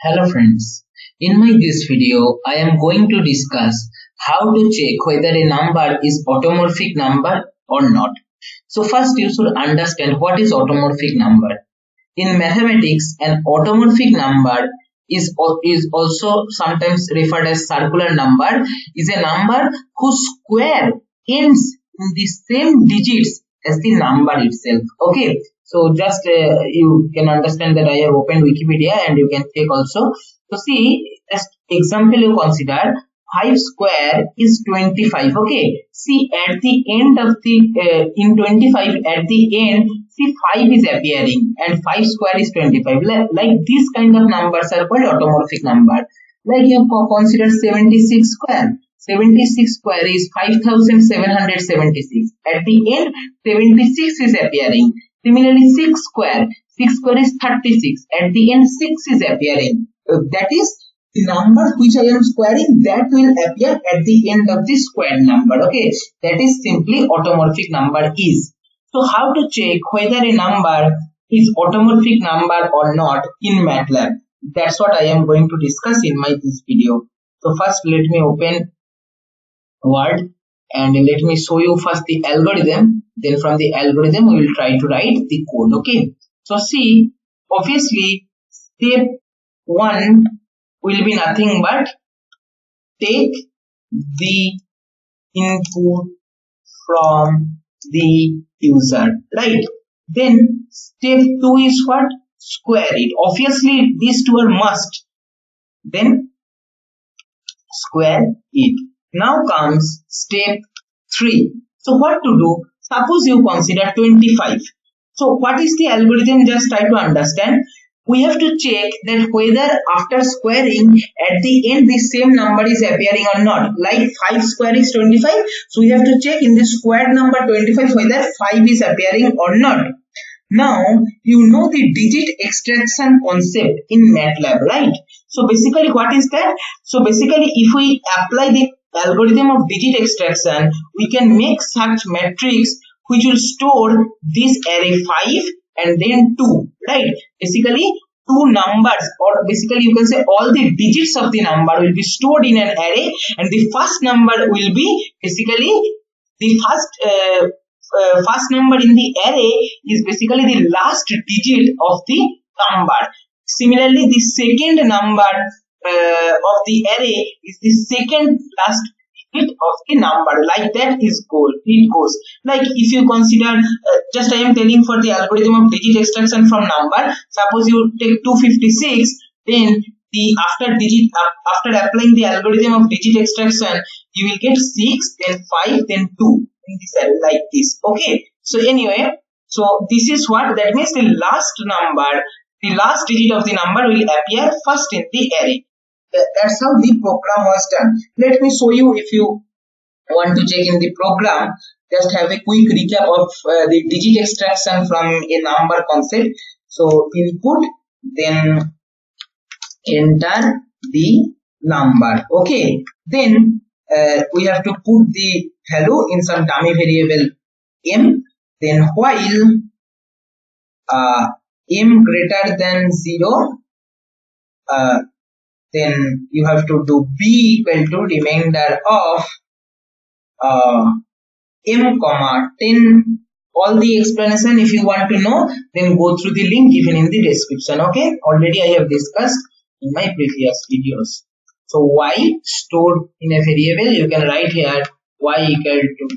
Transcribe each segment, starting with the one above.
Hello friends, in my this video I am going to discuss how to check whether a number is automorphic number or not. So first you should understand what is automorphic number. In mathematics, an automorphic number is also sometimes referred as circular number, is a number whose square ends in the same digits as the number itself. Okay, so just you can understand that I have opened Wikipedia and you can check also. So see, just example you consider 5 square is 25. Okay, see at the end of the in 25 at the end, see 5 is appearing and 5 square is 25. Like these kind of numbers are called automorphic number. Like you consider 76 square. 76 square is 5776. At the end, 76 is appearing. Similarly, 6 square. 6 square is 36. At the end, 6 is appearing. That is the number which I am squaring, that will appear at the end of the square number. Okay, that is simply automorphic number is. So how to check whether a number is automorphic number or not in Matlab? That's what I am going to discuss in this video. So first let me open Word and let me show you first the algorithm. Then from the algorithm we will try to write the code. Okay, so see, obviously step 1 will be nothing but take the input from the user, right? Then step 2 is what? Square it. Obviously these two are must. Then square it. Now comes step 3. So what to do? Suppose you consider 25. So what is the algorithm? Just try to understand. We have to check that whether after squaring at the end the same number is appearing or not. Like 5 square is 25. So we have to check in the square number 25 whether 5 is appearing or not. Now you know the digit extraction concept in Matlab, right? So basically what is that? So basically if we apply the algorithm of digit extraction, we can make such matrix which will store this array 5 and then 2, right? Basically two numbers, or basically you can say all the digits of the number will be stored in an array, and the first number will be basically the first number in the array is basically the last digit of the number. Similarly, the second number of the array is the second last digit of the number. Like that is it goes. Like if you consider, just I am telling for the algorithm of digit extraction from number. Suppose you take 256, then the after applying the algorithm of digit extraction, you will get 6, then 5, then 2 in this array, like this. Okay. So anyway, so this is what that means. The last number, the last digit of the number will appear first in the array. That's how the program was done. Let me show you. If you want to check in the program, just have a quick recap of the digit extraction from a number concept. So input, then enter the number. Okay, then we have to put the value in some dummy variable m. Then while m greater than 0, then you have to do b equal to remainder of m comma 10. All the explanation, if you want to know, then go through the link given in the description. Okay, already I have discussed in my previous videos. So y stored in a variable, you can write here y equal to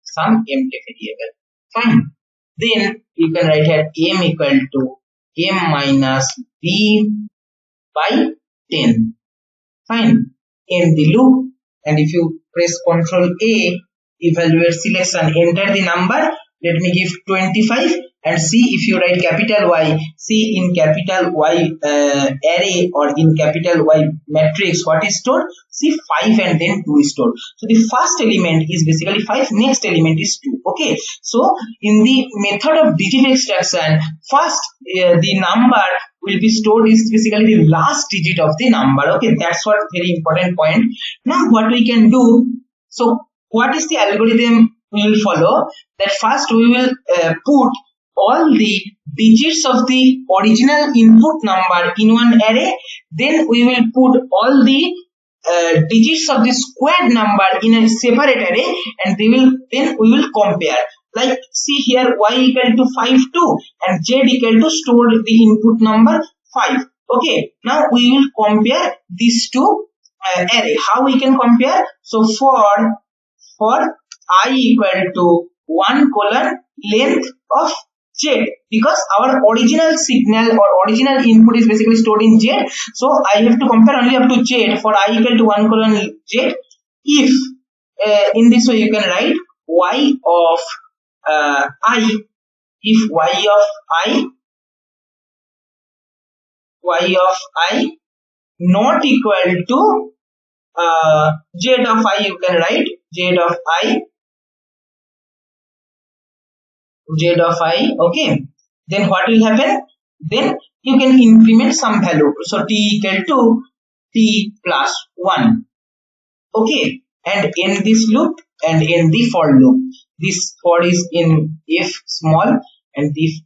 some empty variable. Fine. Then you can write here m equal to m minus b by 10. Fine. End the loop, and if you press Ctrl A, evaluate selection, enter the number. Let me give 25 and see if you write capital Y. See in capital Y array or in capital Y matrix what is stored. See 5 and then 2 is stored. So the first element is basically 5. Next element is 2. Okay. So in the method of digit extraction, first the number will be stored is basically the last digit of the number. Okay, that's what very important point. Now what we can do, so what is the algorithm we will follow? That first we will put all the digits of the original input number in one array, then we will put all the digits of the squared number in a separate array, and then we will compare. Like see here, y equal to 5 2 and z equal to stored the input number 5. Okay, now we will compare these two array. How we can compare? So for I equal to 1 colon length of z, because our original signal or original input is basically stored in z, so I have to compare only up to z. For I equal to 1 colon z, if in this way you can write y of I, if y of I not equal to z of I, you can write z of I, okay. Then what will happen? Then you can increment some value. So t equal to t plus 1, okay, and in this loop and in the for loop. This for is in if small and if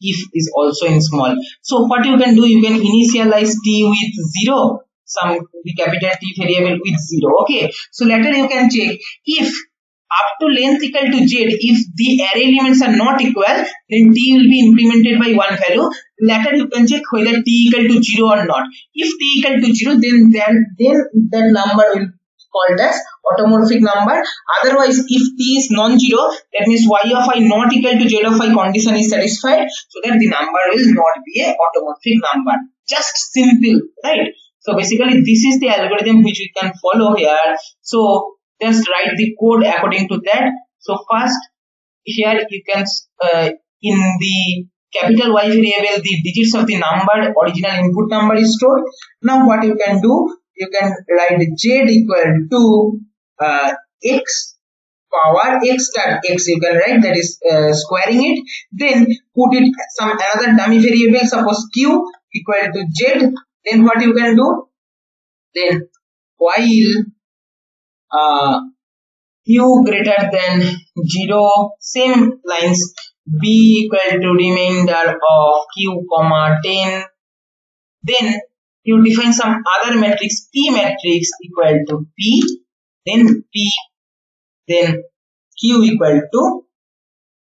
is also in small. So what you can do, you can initialize t with 0, the capital T variable with 0, okay. So later you can check if up to length equal to z, if the array elements are not equal, then t will be incremented by one value. Later you can check whether t equal to 0 or not. If t equal to 0, then that number will called as automorphic number. Otherwise, if t is non-zero, that means y of I not equal to z of I condition is satisfied, so that the number will not be a automorphic number. Just simple, right? So basically this is the algorithm which we can follow here. So just write the code according to that. So first here you can in the capital Y variable, the digits of the number, original input number is stored. Now what you can do, you can write z equal to x power x star x, you can write, that is squaring it. Then put it some another dummy variable, suppose q equal to z. Then what you can do, then while q greater than 0, same lines, b equal to remainder of q comma 10. Then you define some other matrix, p matrix equal to p, then p, then q equal to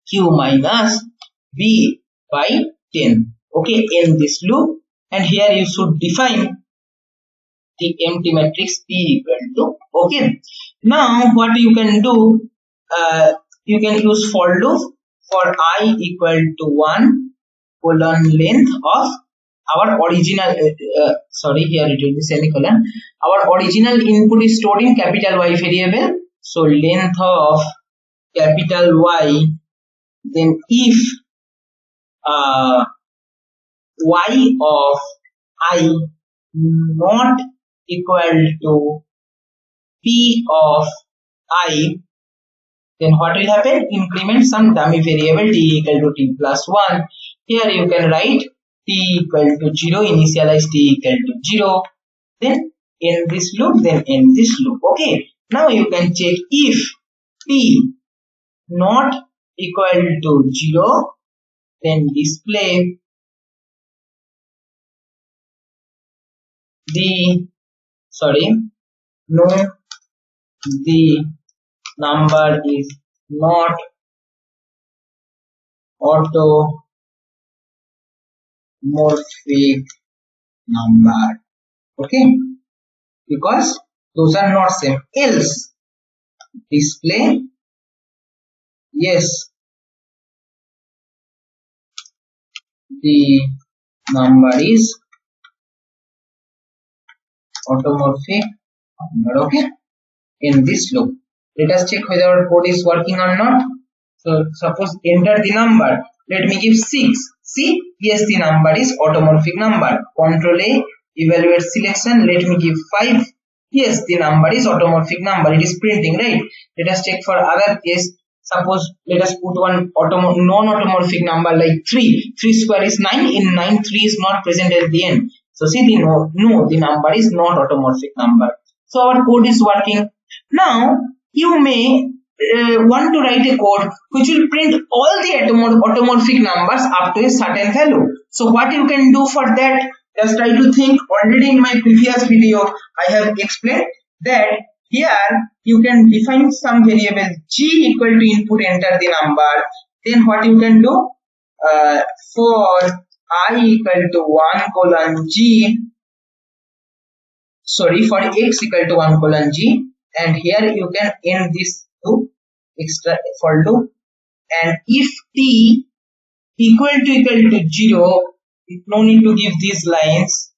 q minus b by 10, okay, in this loop. And here you should define the empty matrix p equal to, okay. Now what you can do, you can use for loop for I equal to 1 colon length of our original, sorry, here it will be semicolon. Our original input is stored in capital Y variable, so length of capital Y. Then if y of I not equal to p of I, then what will happen? Increment some dummy variable t equal to t plus 1. Here you can write t equal to 0, initialize t equal to 0, then in this loop, then in this loop, okay. Now you can check if t not equal to 0, then display the number is not automorphic number, okay, because those are not same. Else display yes, the number is automorphic number, okay, in this loop. Let us check whether our code is working or not. So suppose enter the number, let me give 6. See, yes, the number is automorphic number. Control A, evaluate selection, let me give 5. Yes, the number is automorphic number, it is printing, right? Let us check for other case. Suppose let us put one non-automorphic number like 3. 3 square is 9. In 9, 3 is not present at the end. So see, the the number is not automorphic number. So our code is working. Now you may want to write a code which will print all the automorphic numbers up to a certain value. So what you can do for that, just try to think. Already in my previous video I have explained that here you can define some variable g equal to input, enter the number. Then what you can do, for I equal to 1 colon g, sorry, for x equal to 1 colon g, and here you can end this loop, extra for loop, and if t equal to 0, no need to give these lines.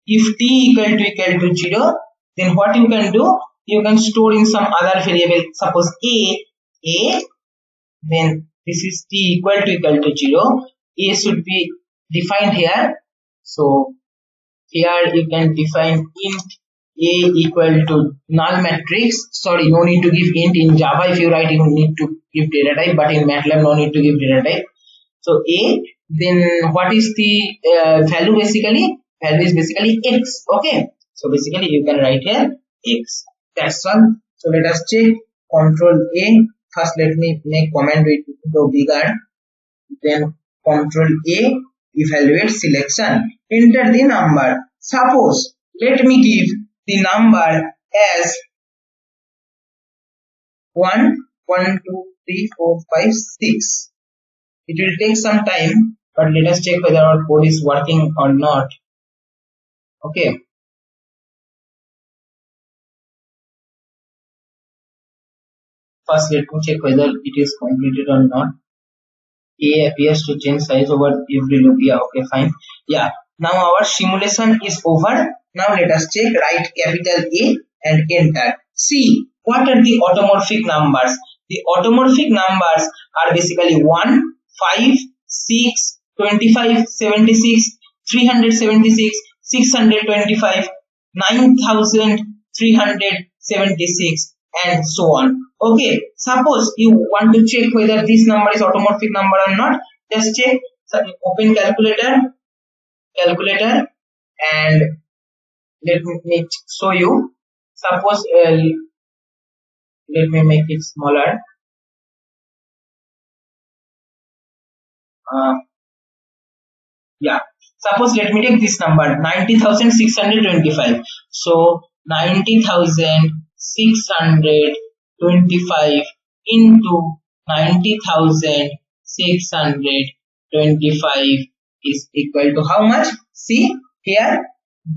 If t equal to 0, then what you can do, you can store in some other variable, suppose a, then this is t equal to 0, a should be defined here. So here you can define int a equal to null matrix. Sorry, no need to give int. In Java if you write you need to give data type, but in Matlab no need to give data type. So a, then what is the value? Basically value is basically x. Okay, so basically you can write here x. That's all. So let us check. Control a. First let me make comment with the bigger, then Control A, evaluate selection, enter the number. Suppose let me give the number as 1, 1, 2, 3, 4, 5, 6. It will take some time, but let us check whether our code is working or not. Okay. First let me check whether it is completed or not. A appears to change size over every loop. Yeah, okay, fine. Yeah, now our simulation is over. Now let us check. Write capital A and enter. See what are the automorphic numbers. The automorphic numbers are basically 1, 5, 6, 25, 76, 376, 625, 9376, and so on. Okay, suppose you want to check whether this number is automorphic number or not. Just check. So open calculator, and let me show you. Suppose let me make it smaller. Yeah, suppose let me take this number 90,625. So 90,625 into 90,625 is equal to how much? See here,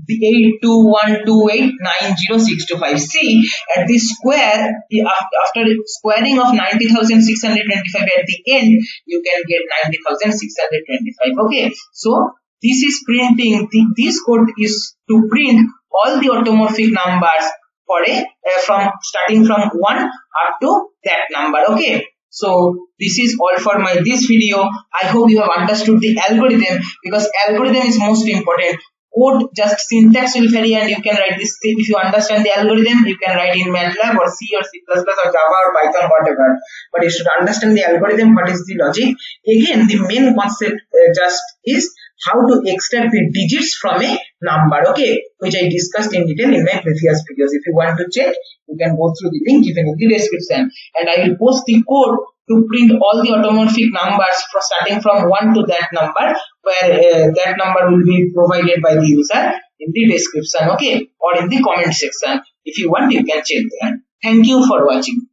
the 8212890,625. See, at the square, after squaring of 90,625 at the end, you can get 90,625. Okay, so this is printing. This code is to print all the automorphic numbers for a from starting from 1 up to that number. Okay, so this is all for my this video. I hope you have understood the algorithm, because algorithm is most important. Code just syntax will vary and you can write this. If you understand the algorithm, you can write in Matlab or C or C++ or Java or Python, whatever. But you should understand the algorithm, what is the logic. Again, the main concept just is how to extract the digits from a number, okay, which I discussed in detail in my previous videos. If you want to check, you can go through the link given in the description, and I will post the code to print all the automorphic numbers starting from 1 to that number, where that number will be provided by the user in the description, okay, or in the comment section. If you want, you can check there. Thank you for watching.